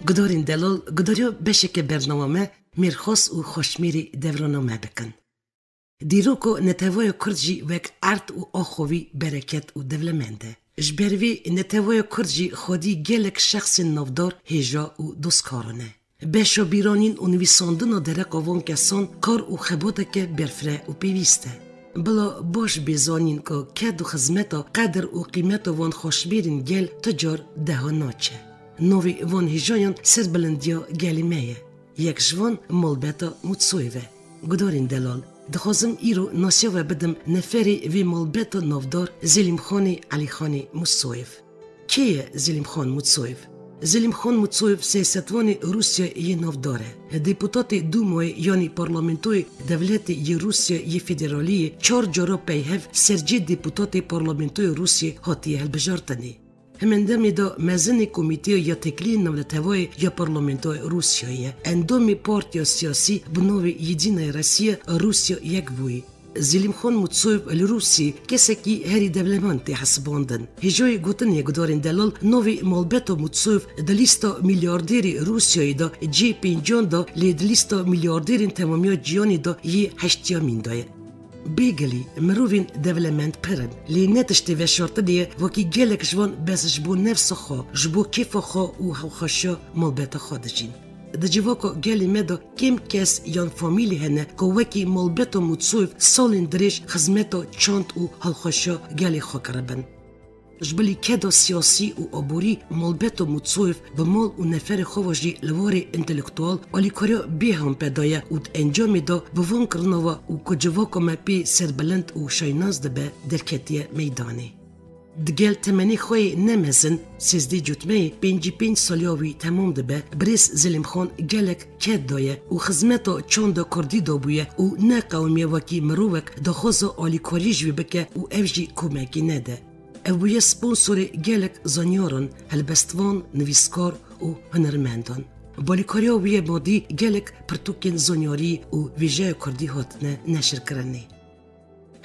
گدارین دلال گداریو بشک برنامه میرخواست و خوشمیری دورانامه بکن. دیروکو نتوای کردجی وک ارت و آخوی برکت و دولمنده. جبروی نتوای کردجی خودی گلک شخص نودار هجا و دوستکارانه. بشو بیرانین و نویساندن و درک آوان کسان کار و خباته که برفره و پیوسته. بلا باش بیزانین که کد و خزمتا قدر و قیمت وان خوشبیرین گل تجار دهها ناچه. نوی وان هجایان سر بلندیا گلیمه. یک جوان مالبتا متسویوه. گدارین دلال. دخوازم ایرو ناسیوه بدم نفری وی مالبتا نافدار زلیم خانی علی خانی متسویف. کیه زلیم خان متسویف؟ زلیم خان متسویف سیاستوان روسیا یه نافداره. دیپوتات دومای یعنی پارلمانتوی دولت یه روسیا یه فدرالی 4 جارا پیهف سرجی دیپوتات پارلمانتوی روسیا هاتیه هلبجارتنی. همین دمی دا مزن کمیته یا تکلین نولتوای یا پارلمانتوی روسیایه. اندومی پارتیا سیاسی بنوی یدینای روسیا یک بوی. زلیم خان متسویف الروسی کسی که هری دولمانتی حسباندن. هجای گوتن یکدارین دلال نوی مالبتا متسویف دلیستا میلیاردیری روسیایی دا جی پینجان دا لی دلیستا میلیاردیرین تمامیا جیانی دا یه 8 دایه. بیگلی مروین دولمنت پرن لی نتشتی و شرط دیه وکی گلک جوان بس جبو نفس خوا جبو کیف خوا و خوشا مالبتا خودجین. د جواکو گلی مدا کم کس یان فامیلی هنه که وکی مالبتا متسویف سالین دریش خزمتا چاند و حلخوشا گلی خوا کربن. جبلی کدا سیاسی و عبوری مالبتا متسویف به مال و نفر خواجی لوار انتلکتوال ولی کاریا بی هم پیدایه و انجام دا بوان کرنوا و که جواکو مپی سربلند و شایناز دبه درکتی میدانی. دگل تمنی خوی نمزن 13 جوتمه 55 سالیاوی تمام دبه بریس زلیم خان گلک کد دایه و خزمتا چند کردی دابویه و نه قومیه وکی مروک دخوزا آلی کاریجوی بکه و افجی کمکی نده. اویه سپونسور گلک زانیاران، هلبستوان، نویسکار و هنرمندان. بالیکاریا ویه مادی گلک پرتوکین زانیاری و ویژه کردی هاتنه نشر کرنه.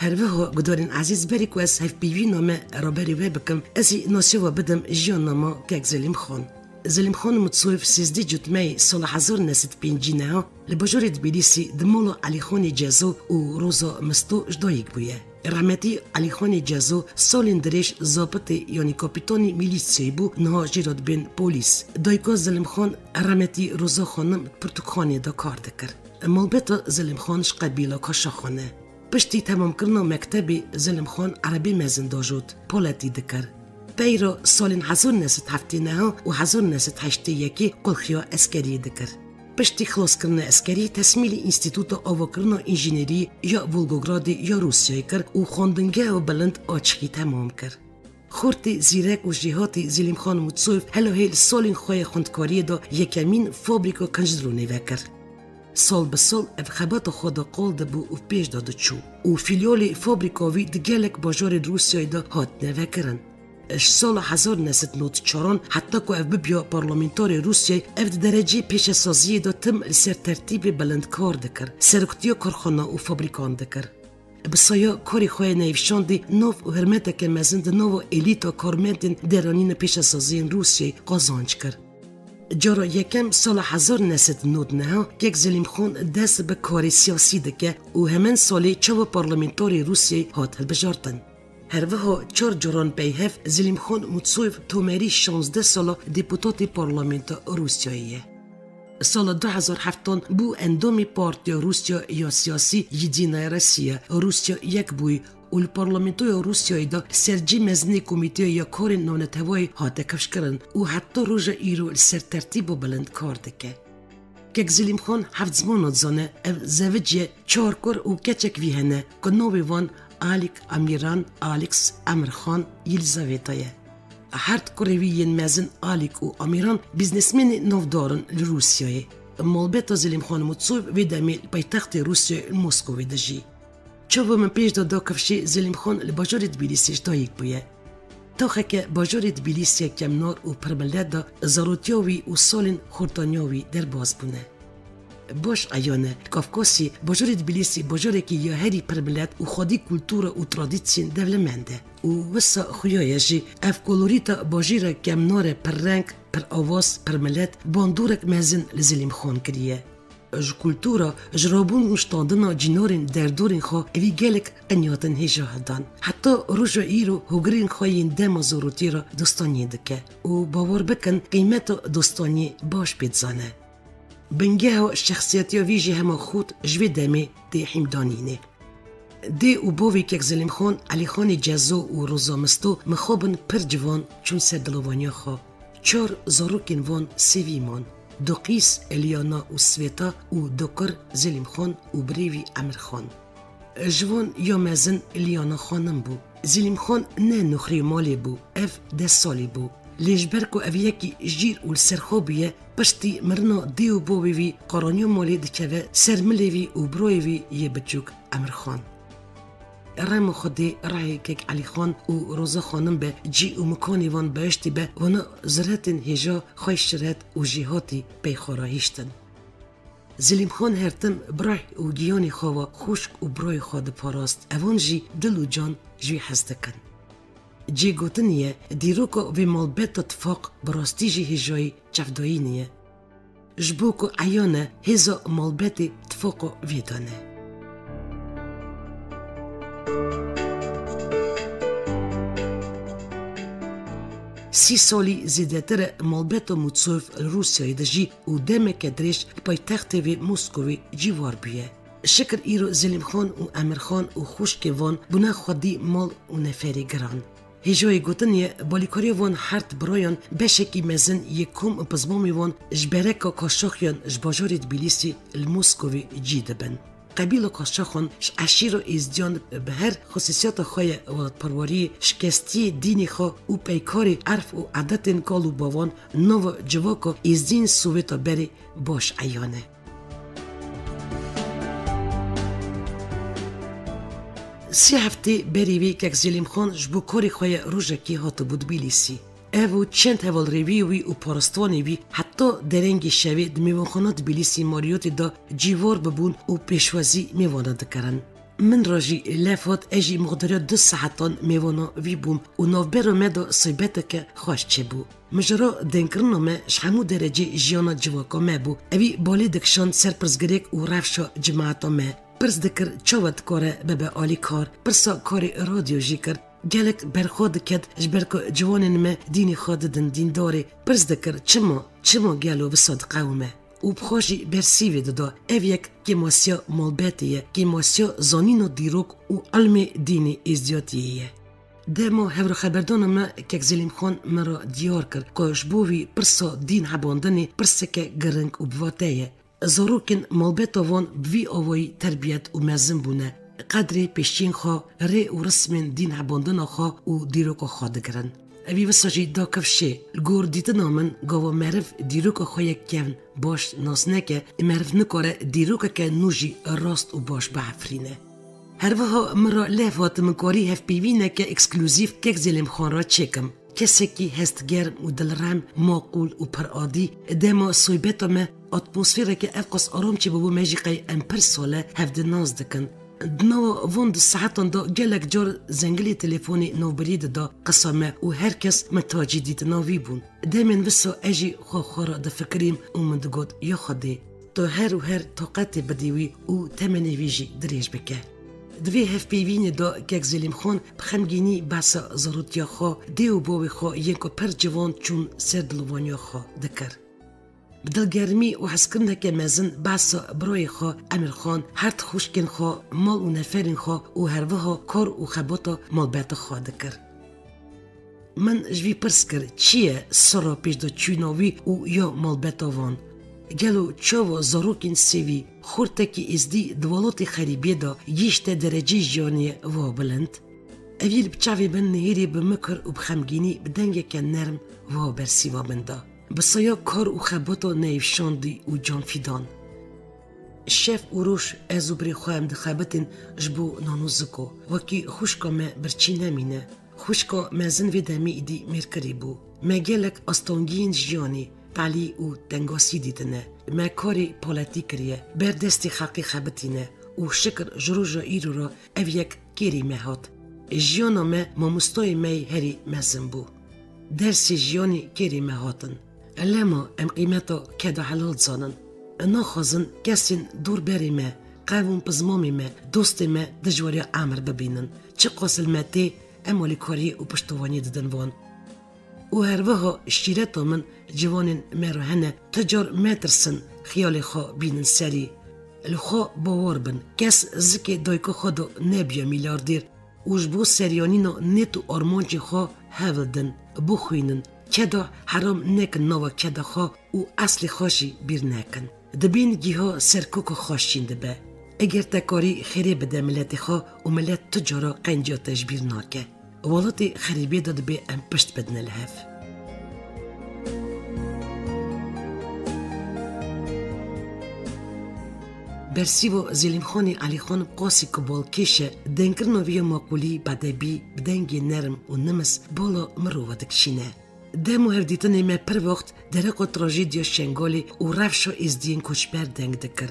هر وها گدارین عزیز بری که از هف بیوی نامه را بری وی بکم ازی ناسیوا بدم جیان نامه که زلیم خان. زلیم خان متسویف 13 جوتمه سال 1905 ها لباجور تبلیسی دمولا علی خان جازو و روزا مستو جدایک بویه. رحمتی علی خان جازو سالین دریش ضابط یعنی کاپیتانی میلیسیای بو نها جیراد بین پولیس. دایکا زلیم خان رحمتی روزا خانم پرتوکخانی دا کار دکر. مالبتا زلیم خانش قبیلا کاشا خانه. پشتی تمام کرنا مکتبی زلیم خان عربی مزن داجود پولتی دکر. پیرا سالین 1979 و 1981 قلخیا اسکری دکر. پشتی خلاص کرنا اسکری تسمیل انستیتوت آوا کرنا انجینری یا ولگوگرادی یا روسیای کر و خواندنگه و بلند آچکی تمام کر. خورتی زیرک و جهاتی زلیم خان متسویف هلو هیل سالین خواه خوندکاری دا یکمین فابریکا کنجدرونه وکر. سال به سال افخبات خدا قالده بو و پیش داده چو و فیلیال فابریکاوی دگلک باجار روسیای دا هات نوکرن. اش سال 1994 حتی که اف ببیا پارلمانتار روسیای اف درجه پیش سازی دا تم سر ترتیب بلندکار دکر سرکتیا کارخانه و فابریکان دکر. بسایا کاری خواه نیفشاندی نوف و هرمتک مزند نوو الیتا کارمندین درانین پیش سازی روسیای قازانج کرد. جارا یکم سال 1999 که زلیم خان دست به کاری سیاسی دکه و همین سالی چو پارلمانتاری روسیه هات هلبجارتن. هر وها 4 جاران پیهف زلیم خان متسویف تومری 16 سالا دیپوتات پارلمانت روسیاییه. سال 2007 بو اندومی پارتیا روسیا یا سیاسی یدینای روسیا یک بوی و الپارلمانتوی روسیایی دا سرجی مزنی کمیته یا کار نانتوای هاته کفش کرن و حتی روژا ایرو سر ترتیب و بلند کار دکه. که زلیم خان 7 زمانات زانه زوجه 4 کار و کچک وی هنه که نوی وان آلیک امیران آلیکس امرخان یلزاویتایه. هر کورویین مزن آلیک و امیران بیزنسمن نودارن لروسیایی. مالبتا زلیم خان متسویف ویدامیل پایتخت روسیای موسکو ویدجی. چوب من پیش دادا کفشی زلیم خان لباجار تبلیسیش دایک بویه. تاخه که باجار تبلیسی کم نار و پرملت دا زاروتیاوی و سالین خورتانیاوی در باز بونه. باش ایانه کافکاسی باجور تبلیسی باجوری که یا هری پرملت و خودی کلتور و ترادیسیون دولمنده و وسا خویای جی اف کولوریتا باجیره کمنار پر رنگ پر آواز پر ملت باندورک مزن لزلیم خان کریه ج کلتورا جرابون مشتاندنا جنورین دردورین خو اوی گلک قنیاتن هجا هدان حتی روژا ایرو هگرین خواهین دم زوروتی را دوستانی دکه و باور بکن قیمت دوستانی باش بیدزانه بنگه و شخصیتی ویجی همه خود جوی دمی دی حمدانینه دی و باوی که زلیم خان علی خان جزو و روزامستو مخابن پر جوان چون سر دلوانیا خو چار زاروکین وان سیویمان دو قیس الیانا و سویتا و دوکر زلیم خان و بریوی امر خان جوان یا مزن الیانا خانم بو زلیم خان نه نخری مالی بو اف 10 سالی بو لیجبرکو او یکی جیر و سرخوبیه پشتی مرنا دیو بویوی قرانیو مالی دکوه سرملیوی و برویوی یه بچوک امر خان رم خودی رای که علی خان و روزا خانم به جی و مکانی وان باشتی به ونا زرتن هجا خوش شرط و جهاتی پی خوراهیشتن. زلیم خان هرتم برای و گیانی خوا خوشک و برای خود پاراست اوان جی دل و جان جوی حزدکن. جی گوتنیه دیروکا و مالبت اتفاق براستی جی هجای چفدایی نیه. جبوکو عیانه هزا مالبت اتفاقو ویدانه. 30 سالی زیادتر مالبت و موتسوف روسیای دجی و دمک درش پایتخت و مسکوی جیوار بیه. شکر ایرو زلیم خان و امر خان و خوشک وان بنا خودی مال و نفری گران. هجای گوتنیه بالیکاری وان هرت برایان بشکی مزن یکم پزمامی وان جبرکا کاشاخیان جباجار تبلیسی المسکوی جیده بن. قبیل کاشاخان عشیر و ازدیان به هر خصوصیات خواه ولد پرواری شکستی دینی خواه و پیکاری عرف و عادت کالو باوان نو جواکا ازدین سویتا بری باش عیانه. سی هفته بریوی که زلیم خان جبو کاری خواه روژکی هاتو بود بیلیسی. او چند هول ریوی و پارستوانی وی حتی درنگی شوی میوانخانات بیلیسی ماریوتی دا جیوار ببون و پیشوازی میوانا دکرن. من راجی لفات اجی مقدار 2 ساعتان میوانا وی بوم و نوبرو مدا صیبت که خوش چه بو. مجرا دنکرنو ما شحمو درجه جیانا جواکا ما بو. اوی بالی دکشان سرپرزگریک و رفشا جماعتا ما. پرز دکر چاوت کاره ببه آلی کار پرسا کاری رادیو جی کرد گلک برخود کد جبرکو جوانن ما دینی خاددن دین داری پرز دکر چما گلو بساد قومه و بخوشی برسیوی دادا او یک کیماسیا مالبتیه کیماسیا زانین دیروک و علم دینی ازدیاتیه دما هفرو خبردان ما که زلیم خان مرا دیار کرد کاش بووی پرسا دین حباندنی پرسکه گرنگ و بواتیه زاروکن مالبتا وان بوی آوایی تربیت و مزن بونه قدر پیشین خواه ری و رسمین دین حباندن خواه و دیروکا خواه دگرن. اوی وساجی دا کفشه گور دیتن آمن گاوا معرف دیروکا خواه یک کون باش ناس نکه معرف نکاره دیروکا که نوجی راست و باش بحفرینه. هر وها مرا لفات منکاری هف پیوینه که اکسکلوزیف که زلیم خان را چکم. کسی که هست گرم و دلرم معقول و پرعادی دما صیبتا ما اتمسفیره که افقاس آرام چی بابو مجیقی امپر ساله هفده ناز دکن. دنوا وند ساعتان دا گلک جار زنگلی تلفونی نوبرید دا قسامه و هر کس متاجی دید ناوی بون. دامن وسا اجی خواه دا فکریم و من دگود یا خوده تا هر و هر طاقت بدیوی و تمنی ویجی دریج بکه. دوی هف پیوین دا که زلیم خان بخمگینی بحثا ضرورتیا خواه دیو باوی خواه یکو پر جوان چون سر دلوانیا خواه دکر. بدلگرمی و حسکرنه که مزن بحثا برای خواه امر خان هرت خوشکن خواه مال و نفرین خواه و هروها کار و خباتا مال بیت خواه دکر. من جوی پرس کرد چیه سرا پیش دا چویناوی و یا مال بیتا وان؟ گلو چاوا زاروکین سیوی خورتکی ازدی دوالات خریبیه دا یشت درجه جانیه و بلند. اویل بچاوی بن نهیری بمکر و بخمگینی بدنگه که نرم و برسی و بنده. بسایا کار و خباتا نیفشاندی و جان فیدان. شف و روش ازو بری خواهم دخبتن جبو نانوزکو وکی خوشکا ما برچی نمینه. خوشکا مزن ویدمی ایدی مرکری بو. مگلک استانگین جیانی تعلی و تنگاسی دیدنه ما کاری پولیتیکریه بردستی خلقی خبتینه و شکر جروجا ایرو را او یک گیری مهات جیانا ما مستوی می هری مزن بو درسی جیانی گیری مهاتن لما ام قیمتا کدا حلال زانن ناخازن کسین دور بری ما قوم پزمامی ما دوستی ما دجواری عمر ببینن چه قاسل ما تی امالی کاری و پشتوانی ددن وان و هر وها شیرتا من جوانین مرو هنه تجار مترسن خیال خوا بینن سری لخوا باور بن کس زکی دایکو خودو نبیا میلیاردیر وجبو سریانینا نیتو آرمانچی خوا هولدن بخوینن کدا حرام نکن نوا کدا خوا و اصل خوشی بیر نکن دبین گیها سرکوکو خوشین دبه اگر تکاری خیری بده ملت خوا و ملت تجارا قنجا تجبیر ناکه ولطی خریبی داد به ام پشت بدن الهف برسیو زلیم خانی علی خان قاسی کبال کشه دنکرنو ویا ماقولی بدبی بدنگی نرم و نمس بالا مرو ودکشینه دمو هفدیتنی ما پر وقت درقو تراجیدیا شنگالی و رفشو ازدین کچبر دنگ دکر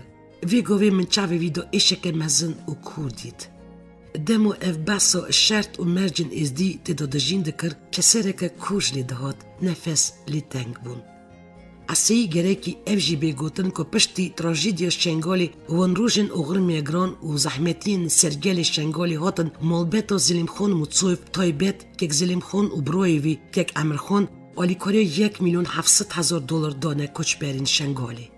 وی گوی من چاوی ویدو ایشک مزن و کور دید دمو اف باسو شرط و مرجن ازدی تدادجین دکر کسرک کوش لی دهات نفس لی تنگ بون اسی گرکی اف جی بگوتن که پشتی تراجیدیا شنگالی وان روژن اغرمی گران و زحمتین سرگل شنگالی هاتن مالبتا زلیم خان متصوف تایبت که زلیم خان و برویوی که امر خان آلیکاری $1,700,000 دانه کچبرین شنگالی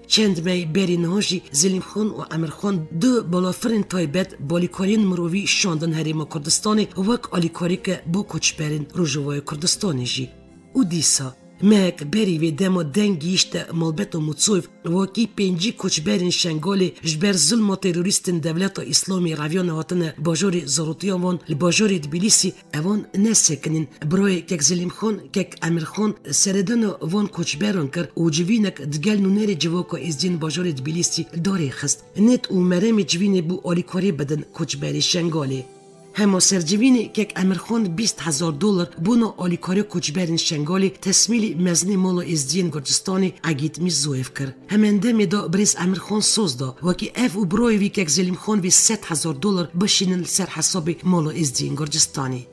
چند می برین هاجی زلیم خان و امر خان دو بالافرین تایبت بالیکارین مروی شاندن هریم کردستانی وک آلیکاری که با کچبرین روژوای کردستانی جی و دیسا مک بری و دما دنگیشت مالبت و متصوف واکی پنجی کچبرین شنگالی جبر ظلم و تروریستن دولت اسلامی رویان هاتن باجوری زاروتیان وان لباجوری تبلیسی اوان نسکنین برای که زلیم خان که امر خان سردن وان کچبران کر و جوینک دگل نونر جواکا ازدین باجوری تبلیسی داری خست نت و مرم جوین بو آلیکاری بدن کچبری شنگالی همه سرجوینی که امر خان $20,000 بونا آلیکاری کچبرین شنگالی تسمیلی مزنی مالا ازدین گرجستانی اگیت می زویف کر همین دمی دا بریز امر خان سوز دا وکی اف و برویوی که زلیم خان وی $100,000 بشینن سر حساب مالا ازدین گرجستانی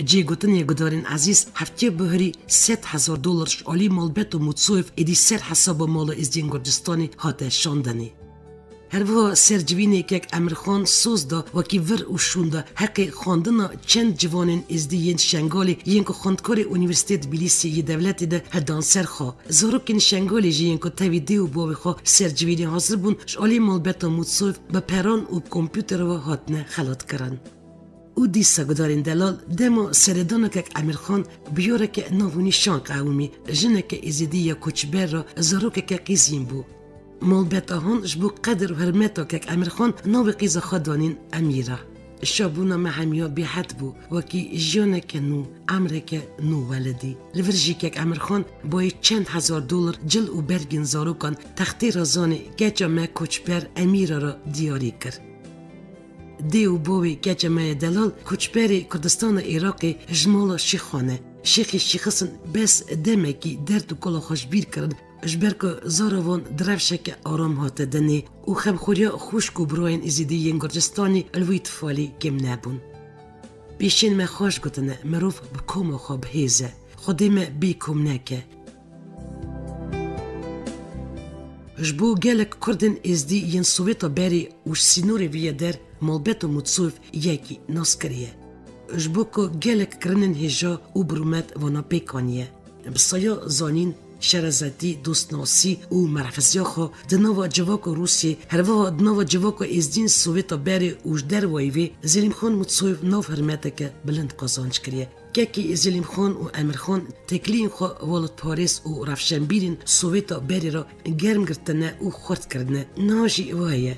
جی گوتنی گدارین عزیز هفته بهری $100,000 آلی مالبت و متصوف ایدی سر حساب مالا ازدین گرجستانی هاته شاندنی هر وها سرجوینی که امر خان سوز دا وکی ور و شونده حق خواندنا چند جوانین ازدیین شنگالی ینکو خواندکار اونیورسیت تبلیسی ی دولتی ده هدان سرخوا زاروکین شنگالی جی ینکو تاویدی و باوی خوا سرجوینی حاضر بون شالی مالبت و متصوف به پران و کمپیوتر و هاتنه خلط کرن او دیسا گدارین دلال دمو سردانو که امر خان بیاره که ناوونی شان قومی جنه که ازدی یا کچبر را زاروک که قیزین بو مالبت هون جبو قدر و هرمتا که امر خان ناو قیزا خدانین امیره شابونا محمیا بیحد بو وکی جیانک نو عمرک نو ولدی لورجی که امر خان بای چند $1,000 جل و برگین زاروکان تختی رازانی گچا ما کچبر امیره را دیاری کرد دیو بوی گچا ما دلال کچبری کردستان عراقی جمال شیخانه شیخی شیخسن بس دمکی درد و کلا خوش بیر کرد جبر که زاروان درفشک آرام هاته دنی و خمخوریا خوشک و براین ازیدی گرجستانی الویت فالی کم نبون بیشین ما خوش گتنه مروف بکوم خواب هیزه خودیم بی کم نکه جبو گلک کردن ازدی ین سویتا بری وش سینوری ویه در مالبت و متصوف یکی ناس کریه جبو که گلک کرنن هجا و برومت وانا پیکانیه بسایا زانین شرزتی دوستناسی و مرفزیا خو دنوا جواکو روسیه هر وها دنوا جواکو ازدین سوویتا بری اوش در وایوی زلیم خان متصوف ناف هرمتک بلند قازانچ کریه که زلیم خان و امر خان تکلین خو والد پاریس و رفشنبیرین سوویتا بری را گرم گرتنه و خورد کردنه ناجی وایه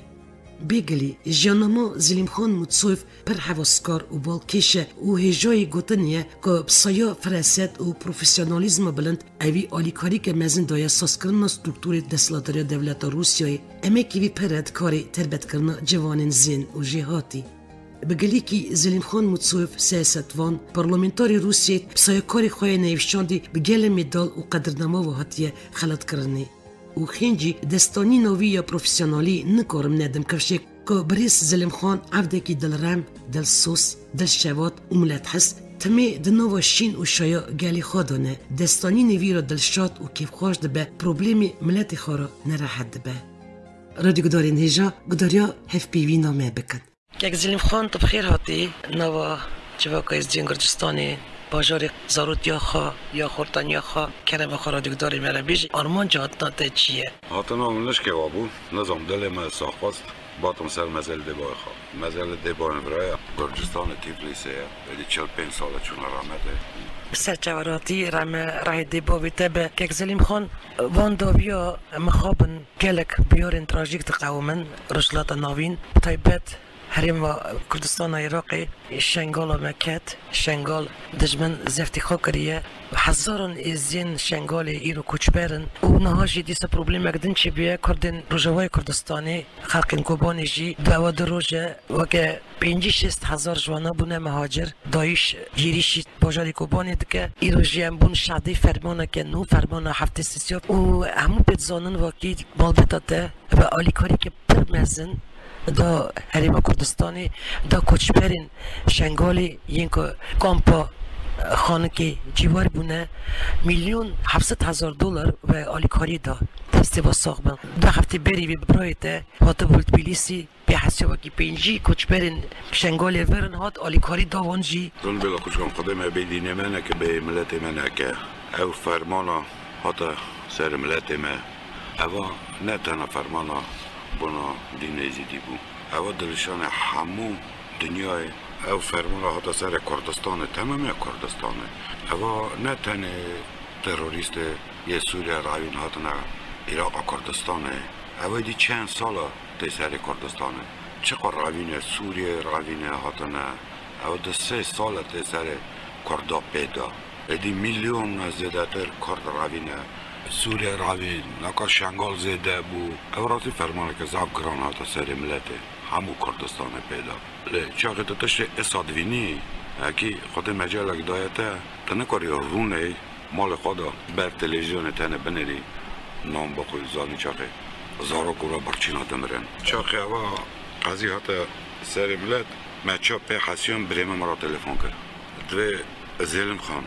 بگلی جانما زلیم خان متصوف پر حواسکار و بالکشه و هجای گوتنیه که بسایا فرست و پروفیسیونالیزم بلند اوی آلیکاری که مزن دای ساس کرنا سترکتور دستلاتری دولت روسیای اما که وی پرد کاری تربت کرنا جوانین زین و جهاتی بگلیکی زلیم خان متصوف سیاستوان پارلمانتاری روسیه بسایکاری خواه نیوشتاندی بگل مدال و قدرنما و حتیه خلط کرنی. و خینجی دستانی نوی یا پروفیسیونالی نکارم ندم کرشک که بریس زلیم خان عبده کی دل رم، دل سوس، دل شوات و ملت حس تمی دنوا شین و شایا گلی خودانه دستانی نوی را دل شاد و کیف خوش دبه پروبلیمی ملت خورا نراحت دبه. رادیو گدارین هیجا گداریا هف پیوی نامه بکن. یک زلیم خان تو بخیر هاتی نوا جواکای از دین گرجستانی باجاری زارود یا خورتانی کرم خورا دیگداری مرا بیش آرمان جهات ناته چیه؟ هاتنا منش که وابو نظام دل ما ساخت باتم سر مزل دبای خواه مزل دبای برای گرجستان تیفلیسه ولی 45 ساله چون رامده سر جواراتی راه دبای تبه که زلیم خان وان داویا مخابن گلک بیارن تراژیک تقاومن رجلات ناوین تایبت هریم کردستان عراقی شنگال و مکت شنگال دجمن زفتی خاکریه و هزاران ازین شنگال ایرو کوچبرن و نهاجی دیسا پروبلیم اگدن چی بیه کردن روژوای کردستانی خلقین کوبانی جی دعوا در روژه و که 5-6 هزار جوانا بونه مهاجر دایش گیریشی باجاری کوبانی دکه ایرو جی هم بون شعدی فرمانه که نو فرمانه هفته سیسیاب و همون پیت زانن واقعی بال بتاته و آلیکاری که پرمزن دا هریم کردستانی دا کوچبرین شنگالی اینکه کامپا خانگی جیوار بونه $1,700,000 و آلیکاری دا دسته با ساقبن دا هفته بری بی برایته هاته بولت بیلیسی به حسیابا که 5 کوچبرین شنگالی ورن هات آلیکاری دا وانجی دون بلا خوشکم قدمه بیدینه منه که به ملت منه که او فرمانا هاته سر ملت منه او نه تنها فرمانا بنا دین ازیدی بود. او دلشان همو دنیای او فرمولا هاتا سر کردستان تمامی کردستان. او نه تنه تروریست یه سوریه راوین هاتنا عراق کردستان. او دی چند ساله تی سر کردستان. چقدر راوین سوریه راوین هاتنا. او ده 3 ساله تی سر کردا پیدا. دی میلیون زیاده تر کرد راوین سوریه راوین نکار شنگال زده بو او راتی فرمانه که زاب گران هاتا سر ملته همو کردستان پیدا چاقی تا تشت اصادوینی اکی خود مجال اک دایته تنکاری رونه مال خدا بر تلویزیون تنه بنری نام بخوی زانی چاقی زارا کورا برچینا دمرن چاقی اوا قضی هاتا سر ملت مچا پی حسیون بریم مرا تلفون کرد دوی زلم خان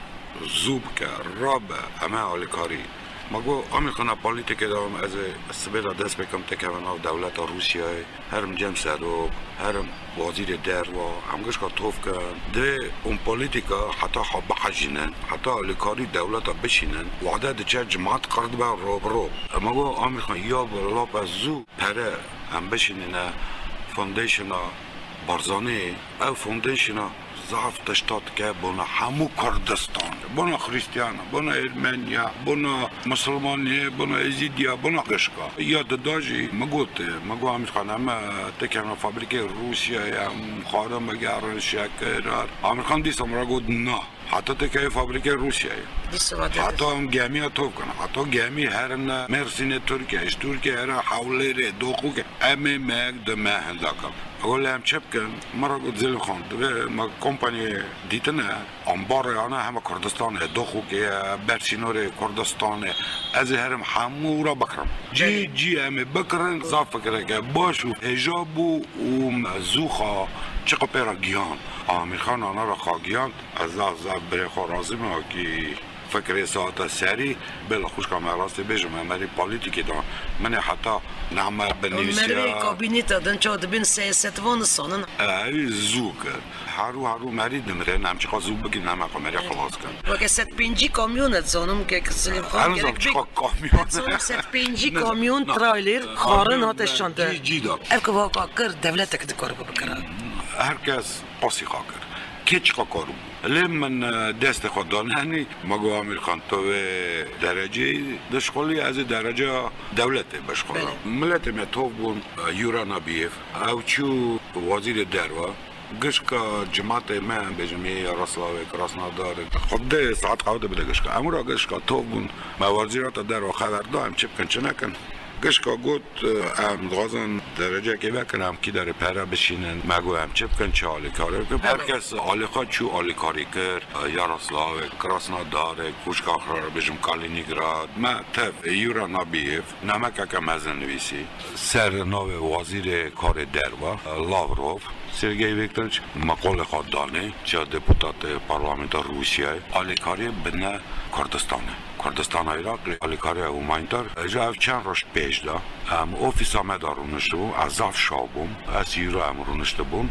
زوب که راب همه آلیکاری مگو آمریکا پالیتیک دارم از سبیل دست بکم تکمنا دولت روسیه هرم جمع رو هرم وزیر در و همگش که توف کن ده اون پالیتیکا حتی حب حجینن حتی لکاری دولت بشینن وعده ده جماعت قرد با رو مگو آمریکا یا بلا بزو پره هم بشینن فوندیشن بارزانه او فوندیشن ضعف تشتات که بنا همو کردستان بنا خریستیان بنا ارمنیا بنا مسلمانی بنا ازیدیا بنا قشقا یا داداجی مگو همین خانم تکینا فابریکه روسیه هم خارم بگرن شکرار آمریکان دیستم را گود نه حتی تکیه فابریکه روسیه حتی هم گمی ها توف کنه حتی گمی هرن مرسین ترکیه هر حوله ره دوخو که امه مگ دمه هنداکم اقول هم چپ کن مرا گفت زلم خان ما کمپانی دیتنه انبار یانه همه کردستانه دوخو که برسینور کردستانه از هرم همو را بکرم جی همه بکرن صاف فکره که باشو حجابو و زوخا چقا پیرا گیان آمیر خان آنها را خواگیان از بره خوا رازم ها که فکر ساعت سری بلا خوش کام راستی بجم مری پالیتیکی دان من حتی نامه بنویسیا مری کابینت دادن چه دبین سیاستوان سانن زو کرد هارو مری دمره نام چقدر زو بگی نامه مری خلاص کن و که 105 کامیون زانم که سلیم خان گرک کامیون 105 کامیون ترایلر خارن هاتش چانده جی داد افک واقع کرد دولت که کار بکنه هر کس قاسی خا کرد کیچ کارو لمن دست خود دانه مگو امیر خان تو درجه دشغلی از درجه دولت بشغل ملت متوب بون یوران بیف او چو وزیر دروا گشکا جماعت من بجمی راسلاوی کراسنادار خود ساعت قاعده بده گشکا امورا گشکا تو بون موازیرات در خبر دارم چپ کن چه نکن گشکا گوت ام دغازن درجه که بکنم کی در پره بشینن مگو هم چه بکن چه آلیکاری بکن هر کس آلیکا چو آلیکاری کرد یاروسلاو کراسنودار خوشکاخ را بجم کالینیگراد ما تف یورا نابیف نمک که مزن نویسی سر نو وزیر کار دروا لاوروف سرگئی ویکتوریچ مقاله خود دانه چه دپوتات پارلمانت روسیه آلیکاری بنا کردستان عراق آلیکاری اوماینتر جا چند روز پیش دا اوفیس آمد رونشته بوم از شابوم از یورو رونشته بوم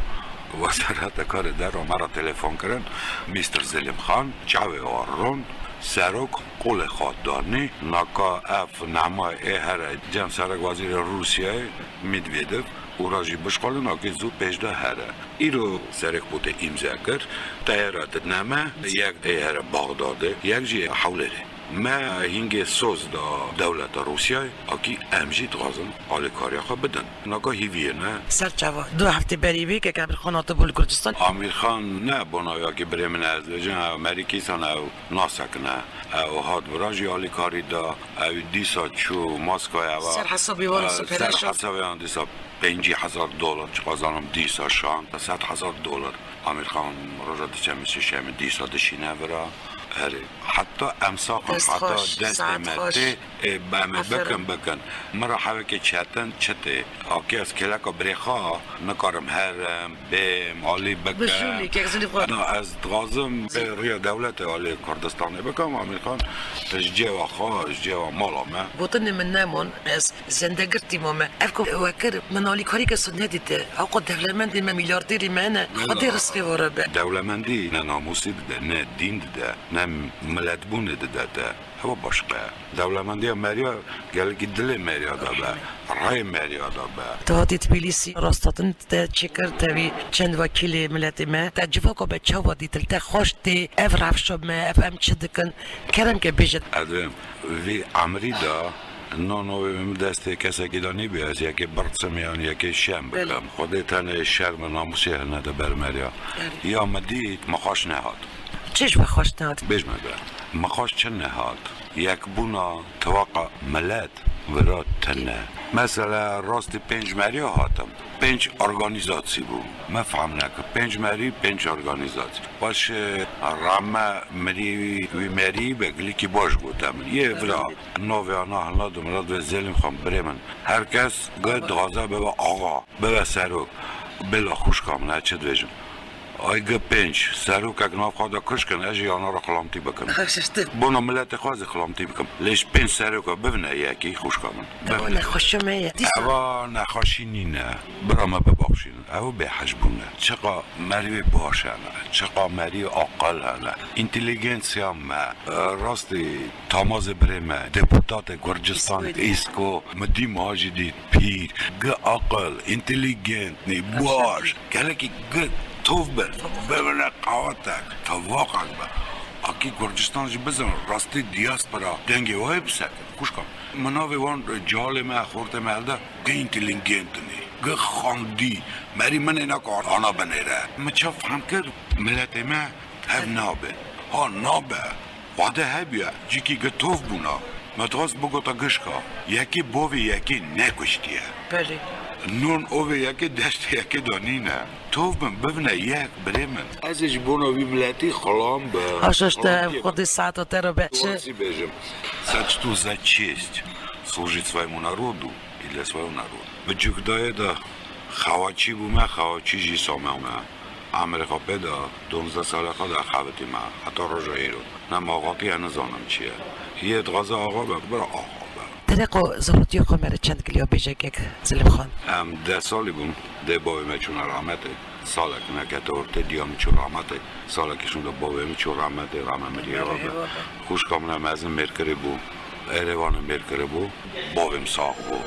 وزارت کار در مرا تلفن کردن میستر زلیم خان چاوی آرون سرک قول خود دانی نکا اف نمای هر جمع سرک وزیر روسیه میدویدف او راجی بشقال ناکی زود پیش ده هره ایرو سرک بوده امضا کرد تایرات نامه یک هر بغداده یک جی حوله ما هنگ سوز دا دولت روسیه اکی امجید غازم آلیکاری خواه بدن نگاه هیویه نه سرچوا 2 هفته بریوی که امیر خان آتا بول کردستان امیر خان نه بنایا که برای من از جن امریکی سان او ناسک نه او هاد براجی آلیکاری دا او دیسا چو ماسکو او سر حسابی وان سپرشان سر حسابی وان دیسا $50,000 چقدرم دیسا شان $100,000 امیر خان روزا دیچه شم دیسا دشینه برا هری حتی امساق حتی دست مته بامه بکن مرا حاوی که چتن چته آکی از کلک و بریخا نکارم هرم بیم آلی بکن از دغازم به روی دولت آلی کردستانی بکن امیر خان جوا خواهش جوا مالامه بوتن من نمون از زندگرتی مامه افکو وکر من آلی کاری که سود ندیده آقا دولمندی من میلیاردیری منه خودی رسخی واره به دولمندی نه ناموسی ده نه دین ده نه ملت بونه ده هوا باشقه دولمندی مریا گلگی دل مریا دا به رای مریا دا به تهاتی تبیلیسی راستاتن ده چکر تاوی چند وکیل ملت ما ده جواکا به چاوا دیتل ده خوش ده اف رفشاب ما اف ام چه دکن کرم که بجد ادویم وی عمری دا نانو دست کسی که دانی بیاز یکی برسمیان یکی شم بکم خودی تن شرم ناموسی نده بر مریا یا مدید مخاش نهاد چیش بخواش نهاد؟ بیش مده مخاش چه نهاد؟ یک بونا توقع ملت وراد تنه مثلا راست 5 مری هاتم 5 ارگانیزاسی بود مفهم نکه 5 مری 5 ارگانیزاسی باشه رامه مری بگلی که باش بودم یه ولا نوی آنها هنالد و ملاد و زلیم خواهم بریمن هر کس گاید غازه ببا آقا ببا سروک بلا خوش کامنه چه دویجم آیگه 5 سروک اگه ناف خواهد کش کن اجی آنها را خلامتی بکن بونا ملت خواهد خلامتی بکن لیش 5 سروک ببینه یکی خوش کامن او نخوشمه او نخوشی نینه برامه بباخشین او به حجبونه چقا مری باشه چقا مری آقل هنه اینتلیگنسی هم راستی تاماز برمه دپوتات گرجستان ایسکو مدی ماجی دید پیر گه آقل اینتلیگنت نی باش گله که گه توف ببینه قواتک تا واقعا اکی گرجستان جی بزن راستی دیاسپورا دنگی وای بسکن خوش کن مناوی وان جال ما خورت مالده گه اینتلیگنت نی گه خاندی مری من اینا کار آنا بنیره من چه فهم کرد ملت ما هف نابه ها نابه واده هبیه جی که گه توف بونا مدغاز بگو تا گشکا یکی باوی یکی نکشتیه بله نون اوه یکی دشت یکی دانینه توف من ببینه یک بریمن ازش بونا وی ملتی خلام به آشاشته خود ساعتا رو бече Си бежим. Сочту за честь служить своему народу и для своего народа. Бджугдае да хавачи бума хавачи жи сомама. Америка педа 12 ساله خود خواهدی ما حتی رجایی رو نماغاتی هنزانم چیه یه ادغاز آقا برای آقا طریق زهوتی خمره چند کلیا بیجه که زلم خان 10 سالی بون ده بابی میچون رحمته سالک نکتور دیام میچون رحمته سالکشون ده بابی میچون رحمته رحمه میری رو خوش کاملا مزن مرکری بو ایروان مرکری بو بابیم ساق بو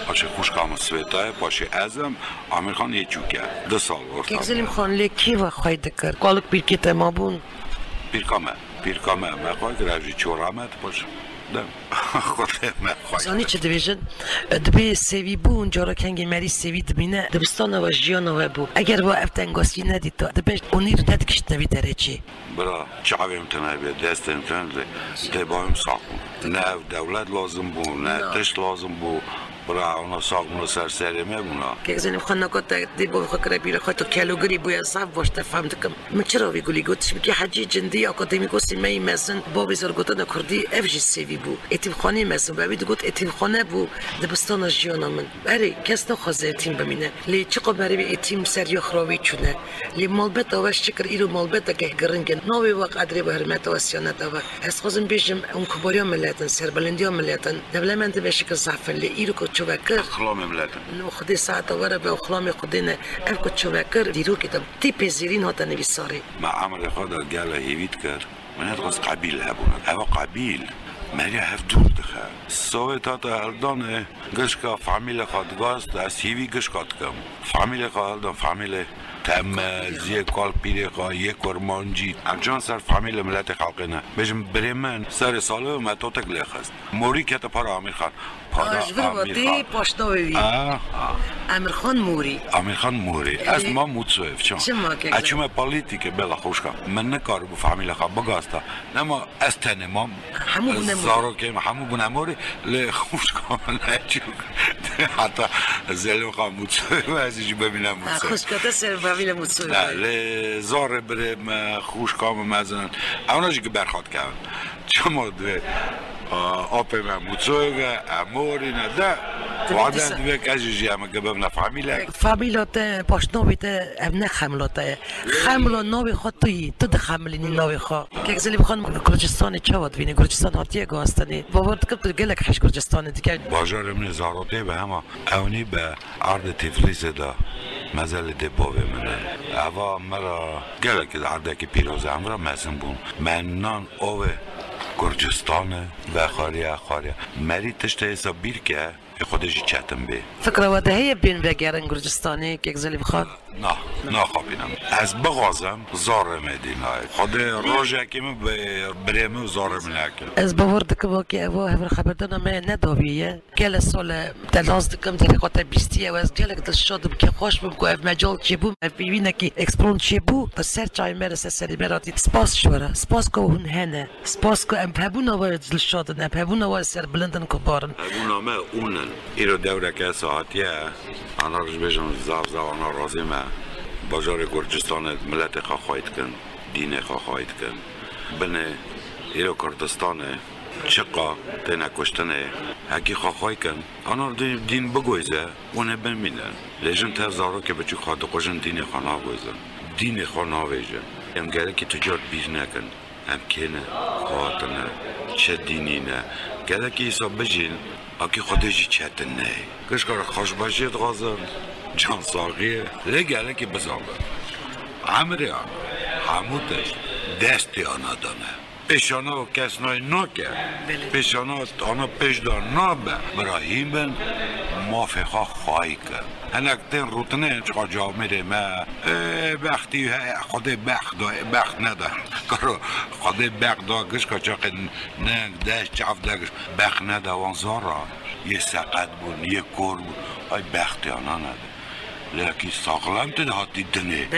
پاشه خوش کامل سویتای پاشه ازم امیر خان یه چوکه 2 سال ورد که زلم خان لیکی و خواهی دکر قالک بیرکیت ما بون پیرکامه من خواهی که روی چون رحمت پاشه ده خود زانی چه دویژن دبی سوی بو اونجا را کنگی مری سوی دبینه دبستان و جیان و بو اگر با افتنگاسی ندید تا دبش اونی رو ندکشت نوی داره چی برا چاویم تنابی دست امتن دبایم ساقم نه دولت لازم بو نه تش لازم بو برا اونا ساقمون سرسری میبونا که زنیم خانه کتا دی با خکر بیره خواهد تو کلوگری بوی صف باشته فهمتکم من چرا ویگولی گوتش بکی حجی جندی اکادمیکو سیمه مزن با بیزار گوتن کردی افجی سیوی بو اتیم خانه مزن بابید گوت اتیم خانه بو دبستان جیانا من بری کس نخوازه اتیم بمینه لی چقا بری بی اتیم سری خراوی چونه لی مالبت آوش چکر ایرو مالبت که گرنگن نوی وقت ادری به حرمت و سیانت آوا از خوازم بیشم اون کباریا ملتن سربلندیا ملتن دولمنده بشه که زعفر لی ایرو چوبکر خلام ملتن نو خودی ساعت وره به خلام خودی نه اف کو چوبکر دیرو کتم تیپ زیرین هات نویساری ما عمل خدا گله هیویت کرد من هدخل قبیل هبونه اما قبیل مری هف دور دخه سویت هاتا هلدانه گشکا فامیل خود گاست از هیوی گشکات کم فامیل خود هلدان فامیل تم زی کال پیری خوا یک کرمانجی اجان سر فامیل ملت خالقینه بجم برمن سر ساله متوتک لیخست موری کت پارا امیر خان آجور پاشناوی امیر خان موری امیر خان موری از ما موتسوف چون اچوم پالیتیک بلا خوشکم من نکار بو فامیل خوا بگاستا نما از تن ما زارو که همو بو نموری لی خوشکم نچون حتی زلم خوا موتسوف ازیش ببینم موتسوف خوشکاته سر فامیل موتسوف لی زار برم خوشکم مزن اوناجی که برخواد کردن چما دوه آپه من موتسوه اموری نده وعدن دوه کجیجی همه که ببنه فامیله فامیلات پاشناویت ابنه خملاته خملا ناوی خواه تویی تو ده خملینی ناوی خواه که اگزالی بخوان گرجستان چه واد بینی گرجستان هاتیه گاستانی باورد کب تو گلک حش گرجستان دیگه باجار من زاروته به همه اونی به عرض تفلیس ده مزل ده باوه منه اوا مرا گلک عرضه که پیروزه هم را مزن بون منان اوه گرجستان و خاریه مری تشت حساب بیر که خودشی چتم به فکر واده هی بین بگرن گرجستانی که اگزالی بخواد نه خوابینم از بغازم زار مدینه خود روژه که من بریم زار ملکه از باورد که با که اوا هفر خبردان ما نداویه گل سال دلاز دکم دقیقات بیستیه و از گل دل شادم که خوش بم که مجال چی بو ببینه که اکسپرون چی بو تا سر چای مرسه سری براتی سپاس شوره سپاس که اون هنه سپاس که ام پبون آوار دل شادن ام پبون آوار سر بلندن که بارن پبون آمه اونن ایرو دوره که ساعتیه آنها رش بجن زاف آنها رازیمه باجار گرجستان ملت خواهید کن دین خواهید کن بنه ایرو کردستانه چقا تنه کشتنه هکی خواهید کن آنها دین بگویزه اونه بمینن لیجن تفزارو که بچی خواهد خوشن دین خانه گویزن دین خانه ویجن ام گره که تجار بیز نکن ام کنه خواهدنه چه دینی نه گره که حساب بجین اکی خودشی چهتن نه کشکار خوش باشید غازن جان ساقیه لگره که بزنبه عمری آنها هموتش دستی آنها دانه پیشانا و کسنای ناکه پیشانا آنها پیش دار نابه براهیم بن موافقه خواهی کرد هنک تین روتنه چقدر جواب میده ما بختی خود بخت نده کارو خود بخت دا گش که چاقه ننگ دشت چاف دگش بخت نده وانزارا یه سقط بون یه کور بون ای بختی آنها نده لیکی ساقلم تده هاتی دنه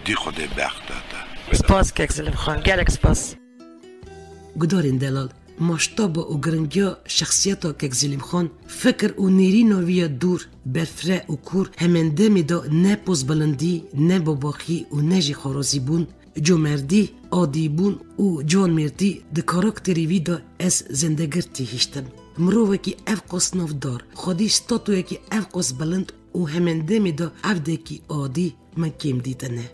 دی خود بخت داده سپاس که اکسلم خان گلک سپاس گدارین دلال ماشتاب و گرنگیا شخصیتا که اکسلم خان فکر و نیری نویا دور برفره و کور همنده میدا نه پوز بلندی نه باباخی و نه جی خارازی بون جو مردی عادی بون و جان مردی ده کاراکتری ویدا از زندگرتی هشتم مروه که اف قص ناف دار خودی ستاتوه که اف قص بلند و همنده میدا عبده که عادی من کم دیدنه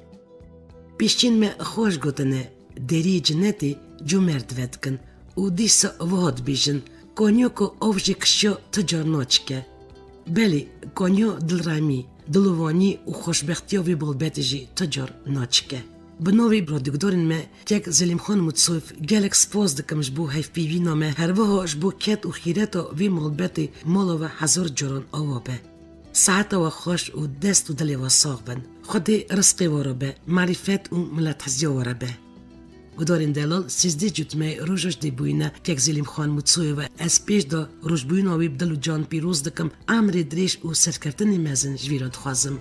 پیشچین ما خوش گوتنه دری جنتی جو مرد ودکن و دیسا واد بیشن کانیو که آوجه کشیا تجار ناچکه بلی کانیو دلرامی دلوانی و خوشبختی وی بالبتجی تجار ناچکه بنوی برادگدارین ما یک زلیم خان متصوف گلک سپاس دکمش بو هیف پیوی نامه هر وهاش بو کت و خیرتا وی مالبتی مالا و هزار جران آوابه ساعتا و خوش و دست و دلی و ساق بن خودی رزقی وارا به معرفت و ملت حزیا وارا به گدارین دلال 13 جوتمه روزش دی بوینه که زلیم خان متصوی و از پیش دا روز بوین آوی بدل و جان پیروز دکم امر دریش و سرکرتنی مزن جویران خوازم.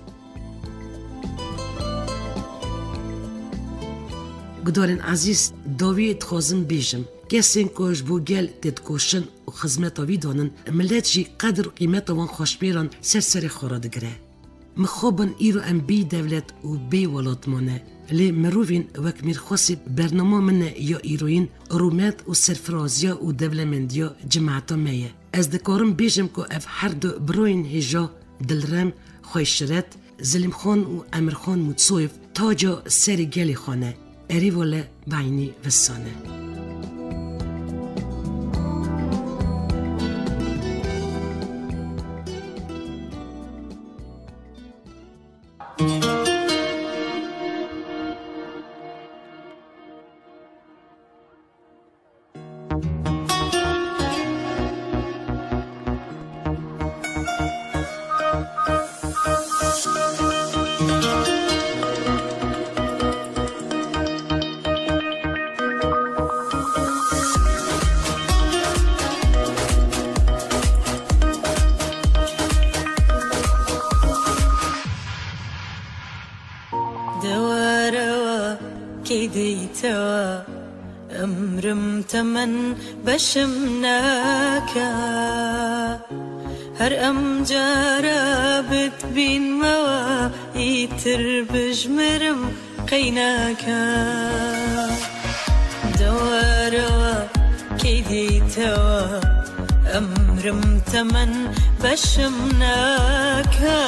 گدارین عزیز داوید خوازم بیجم کسین کوش بو گل تید کوشن و خزمت آوی دانن ملت جی قدر و قیمت وان خوشبیران سر خورا دگره. مخوبن ایرو ام بی دولت و بی ولات مانه لی مروفین وک میرخواسی برنامه من یا ایروین رومت و سرفرازیا و دولمندیا جماعتا میه. از دکارم بیجم که اف هر دو بروین هجا دلرم خویشرت زلیم خان و امر خان متصویف تاجا سر گلی خانه اریواله بعینی وسانه. كيديتوا أمرم تمن بشمناكا هر أم جاربت بين موا يتر بجمرم قيناكا دواروا كيديتوا أمرم تمن بشمناكا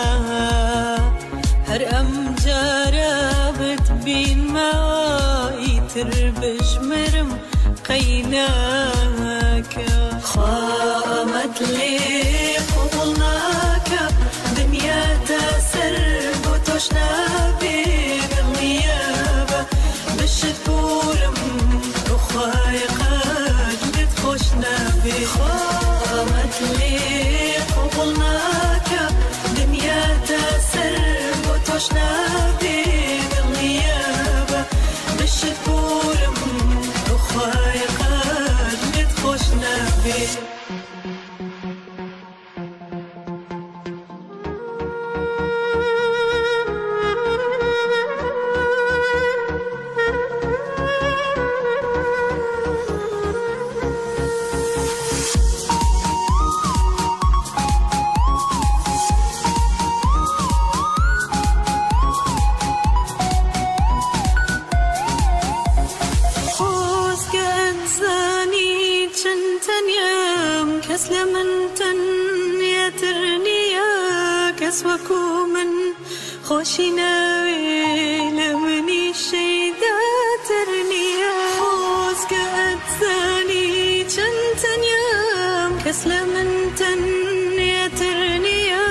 هر أم جاربت بين ما يتربش مرم قيناك خامت لي قبلناك دنيا تسرب وتشنا بالغيابة مشت بورم رخاي قد بتخشنا خامت لي قبلناك دنيا تسرب وتشنا بالغيابة مشت بورم رخاي قد بتخشنا كسوكو من خوشنا لمني شيدا ترنيا خوز كأتزاني جنتن يام كسلمن تن ترنيا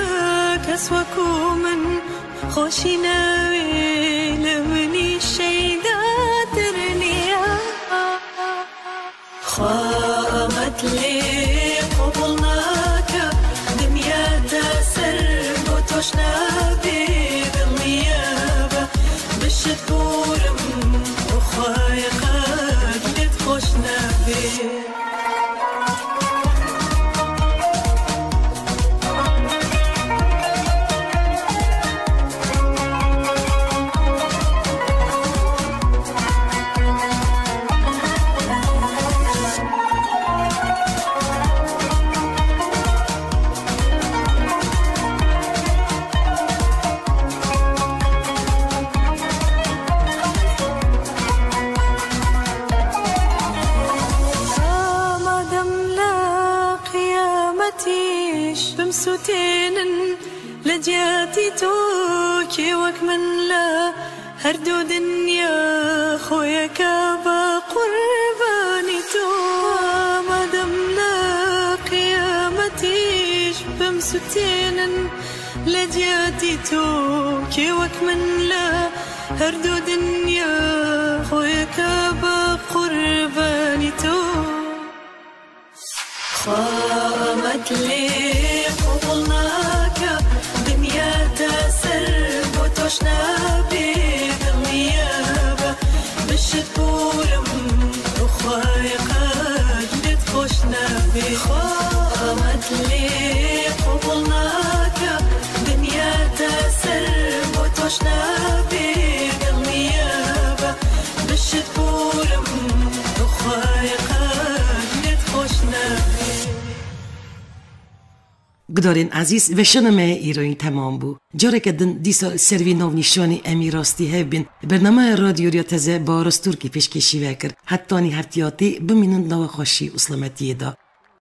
كسوكو من خوشنا لمني شيدا ترنيا خامت لي قبلناك دنيا تسرب وتشنا بالغيابة مشت بورم وخاي قد بتخشنا بمسوتين لجياتي توكي وكمن لا هردو دنيا خويا كابا قرباني تو مادام لا قيامتيش بمسوتين لجياتي توكي وكمن لا هردو دنيا خويا كابا قرباني تو خامت لي قبلناك دنيا تسرب وتشنا بالغيابة مشت بورم خواهی قدرت خوش نبی خواهمت لی قبول نکه دنیا تسر با توش نبی دلمیه با بشت بورم تو خواهی قدرت خوش نبی گدارین عزیز و شنمه ایروین تمام بو جاره که دن دیسا سروی نونیشانی امی راستی هبین برنامه رادیو ریاتزه با رستور که پیشکشی وکر حتی نی هفتیاتی بمینند نو خوشی و سلامتی دا